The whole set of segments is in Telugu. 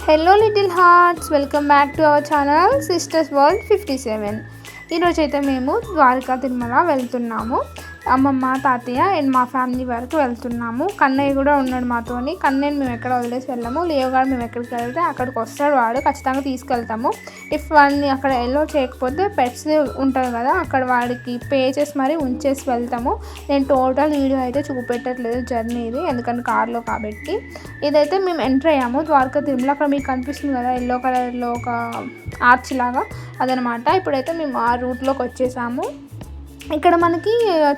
Hello little hearts, welcome back to our channel sisters world 57. ఈరోజైతే మేము ద్వారకా తిరుమల వెళ్తున్నాము. అమ్మమ్మ, తాతయ్య అండ్ మా ఫ్యామిలీ వరకు వెళ్తున్నాము. కన్నయ్య కూడా ఉన్నాడు మాతోని. కన్నయ్యని మేము ఎక్కడ వదిలేసి వెళ్ళాము. లియో గారు మేము ఎక్కడికి వెళ్తే అక్కడికి వస్తాడు, వాడు ఖచ్చితంగా తీసుకెళ్తాము. ఇఫ్ వాడిని అక్కడ ఎల్లో చేయకపోతే పెట్స్ ఉంటుంది కదా, అక్కడ వాడికి పే చేసి మరీ ఉంచేసి వెళ్తాము. నేను టోటల్ వీడియో అయితే చూపెట్టట్లేదు జర్నీది, ఎందుకంటే కార్లో కాబట్టి. ఇదైతే మేము ఎంటర్ అయ్యాము ద్వారకా తిరుమల. అక్కడ మీకు కనిపిస్తుంది కదా ఎల్లో కలర్లో ఒక ఆర్చ్ లాగా, అదనమాట. ఇప్పుడైతే మేము ఆ రూట్లోకి వచ్చేసాము. ఇక్కడ మనకి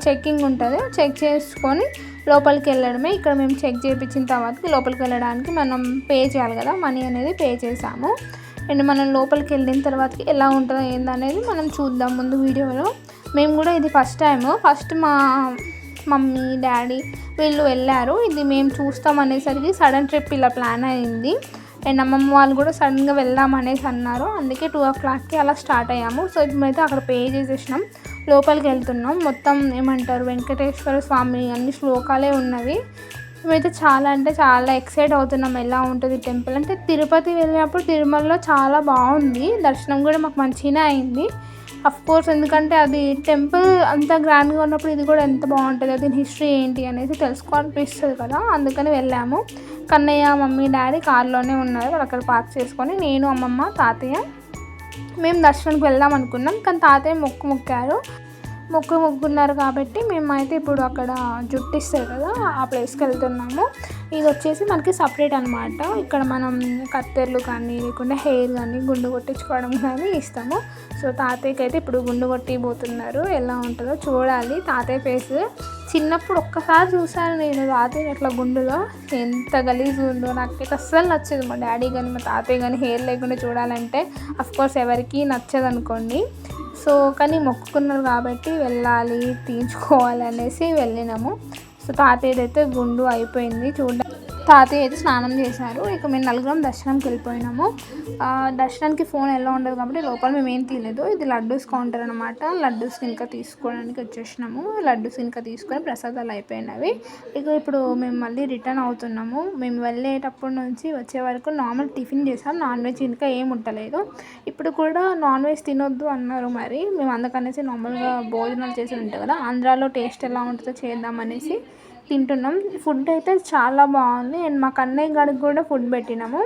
చెక్కింగ్ ఉంటుంది, చెక్ చేసుకొని లోపలికి వెళ్ళడమే. ఇక్కడ మేము చెక్ చేయించిన తర్వాత లోపలికి వెళ్ళడానికి మనం పే చేయాలి కదా, మనీ అనేది పే చేసాము. అండ్ మనం లోపలికి వెళ్ళిన తర్వాత ఎలా ఉంటుందో ఏందనేది మనం చూద్దాం ముందు వీడియోలో. మేము కూడా ఇది ఫస్ట్ మా మమ్మీ, డాడీ వీళ్ళు వెళ్ళారు. ఇది మేము చూస్తాం అనేసరికి సడన్ ట్రిప్ ఇలా ప్లాన్ అయింది. అండ్ అమ్మమ్మ వాళ్ళు కూడా సడన్గా వెళ్దాం అనేసి అన్నారు, అందుకే 2 o'clockకి అలా స్టార్ట్ అయ్యాము. సో ఇప్పుడైతే అక్కడ పే చేసేసినాం, లోపలికి వెళ్తున్నాం. మొత్తం ఏమంటారు, వెంకటేశ్వర స్వామి అన్ని శ్లోకాలే ఉన్నవి. మేమైతే చాలా అంటే చాలా ఎక్సైట్ అవుతున్నాం ఎలా ఉంటుంది టెంపుల్. అంటే తిరుపతి వెళ్ళినప్పుడు తిరుమలలో చాలా బాగుంది, దర్శనం కూడా మాకు మంచిగానే అయింది. కోర్స్ ఎందుకంటే అది టెంపుల్ అంత గ్రాండ్గా ఉన్నప్పుడు ఇది కూడా ఎంత బాగుంటుంది, దీని హిస్టరీ ఏంటి అనేది తెలుసుకోవాలనిపిస్తుంది కదా, అందుకని వెళ్ళాము. కన్నయ్య, మమ్మీ, డాడీ కార్లోనే ఉన్నారు, వాళ్ళు అక్కడ పార్క్ చేసుకొని నేను, అమ్మమ్మ, తాతయ్య మేము దర్శనానికి వెళ్దాం అనుకున్నాం. కానీ తాతయ్య మొక్కున్నారు కాబట్టి మేమైతే ఇప్పుడు అక్కడ జుట్టు ఇస్తారు కదా ఆ ప్లేస్కి వెళ్తున్నాము. ఇది వచ్చేసి మనకి సపరేట్ అనమాట. ఇక్కడ మనం కత్తెర్లు కానీ లేకుంటే హెయిర్ కానీ గుండు కొట్టించుకోవడం కానీ ఇస్తాము. సో తాతయ్యకి అయితే ఇప్పుడు గుండు కొట్టిపోతున్నారు, ఎలా ఉంటుందో చూడాలి. తాతయ్య ఫేస్ చిన్నప్పుడు ఒక్కసారి చూసాను నేను తాతయ్య అట్లా గుండులో, ఎంత గలీజ్ ఉందో నాకైతే అస్సలు నచ్చదు. మా డాడీ కానీ మా తాతయ్య కానీ హెయిర్ లేకుండా చూడాలంటే అఫ్కోర్స్ ఎవరికి నచ్చదు అనుకోండి. సో కానీ మొక్కుకున్నారు కాబట్టి వెళ్ళాలి, తీయించుకోవాలి అనేసి వెళ్ళినాము. సో తాతయ్యదైతే గుండు అయిపోయింది తాతయ్య అయితే స్నానం చేశారు. ఇక మేము నలుగురం దర్శనంకి వెళ్ళిపోయినాము. దర్శనానికి ఫోన్ ఎలా ఉండదు కాబట్టి లోపల మేము ఏం తీయలేదు. ఇది లడ్డూస్ కౌంటర్ అనమాట. లడ్డూస్ ఇంకా తీసుకోవడానికి వచ్చేసినాము. లడ్డూస్ ఇంకా తీసుకొని ప్రసాదాలు అయిపోయినవి. ఇక ఇప్పుడు మేము మళ్ళీ రిటర్న్ అవుతున్నాము. మేము వెళ్ళేటప్పటి నుంచి వచ్చే వరకు నార్మల్ టిఫిన్ చేసాం, నాన్ వెజ్ ఇంకా ఏం ఉండలేదు. ఇప్పుడు కూడా నాన్ వెజ్ తినొద్దు అన్నారు, మరి మేము అందుకనేసి నార్మల్గా భోజనాలు చేసి ఉంటాయి కదా, ఆంధ్రాలో టేస్ట్ ఎలా ఉంటుందో చేద్దామనేసి తింటున్నాం. ఫుడ్ అయితే చాలా బాగుంది. అండ్ మా కన్నయ్య గారికి కూడా ఫుడ్ పెట్టినాము,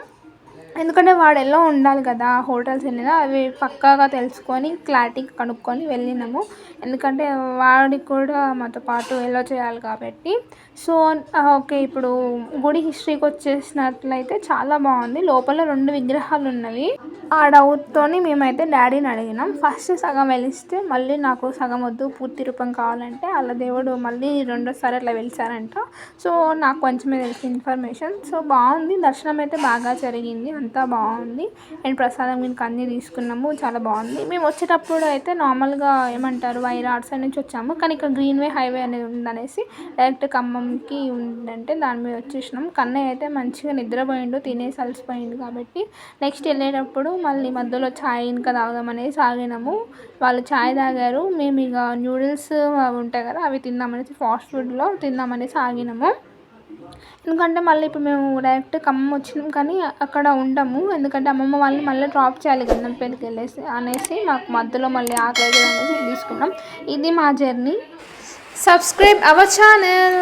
ఎందుకంటే వాడు ఎలా ఉండాలి కదా హోటల్స్ వెళ్ళినా, అవి పక్కాగా తెలుసుకొని క్లారిటీగా కనుక్కొని వెళ్ళినాము. ఎందుకంటే వాడికి కూడా మాతో పాటు ఎలా చేయాలి కాబట్టి. సో ఓకే, ఇప్పుడు గుడి హిస్టరీకి వచ్చేసినట్లయితే చాలా బాగుంది. లోపల 2 విగ్రహాలు ఉన్నవి. ఆ డౌట్తోని మేమైతే డాడీని అడిగినాం. ఫస్ట్ సగం వెలిస్తే మళ్ళీ నాకు సగం వద్దు, పూర్తి రూపం కావాలంటే అలా దేవుడు మళ్ళీ 2వ సారి అట్లా వెలిసారంట. సో నాకు కొంచెమే తెలిసి ఇన్ఫర్మేషన్. సో బాగుంది, దర్శనం అయితే బాగా జరిగింది, అంతా బాగుంది. అండ్ ప్రసాదం ఇంకా అన్నీ తీసుకున్నాము, చాలా బాగుంది. మేము వచ్చేటప్పుడు అయితే నార్మల్గా ఏమంటారు వైరాడ్స్ నుంచి వచ్చాము, కానీ ఇక్కడ గ్రీన్వే హైవే అనేది ఉందనేసి డైరెక్ట్ ఖమ్మంకి ఉందంటే దాని మీద వచ్చేసినాం. కన్నయ్య అయితే మంచిగా నిద్రపోయిండు, తినేసి అలసిపోయిండు కాబట్టి నెక్స్ట్ వెళ్ళేటప్పుడు మళ్ళీ మధ్యలో ఛాయ్ ఇంకా తాగుదామనేసి ఆగినాము. వాళ్ళు ఛాయ్ తాగారు, మేము ఇక న్యూడిల్స్ అవి ఉంటాయి కదా అవి తిందామనేసి ఫాస్ట్ ఫుడ్లో తిందామనేసి ఆగినాము. ఎందుకంటే మళ్ళీ ఇప్పుడు మేము డైరెక్ట్ ఖమ్మం వచ్చినాం కానీ అక్కడ ఉండము, ఎందుకంటే అమ్మమ్మ వాళ్ళని మళ్ళీ డ్రాప్ చేయాలి గంధంపేటకి వెళ్ళేసి అనేసి మాకు మధ్యలో మళ్ళీ ఆకలి అనేసి తీసుకున్నాం. ఇది మా జర్నీ. Subscribe our channel.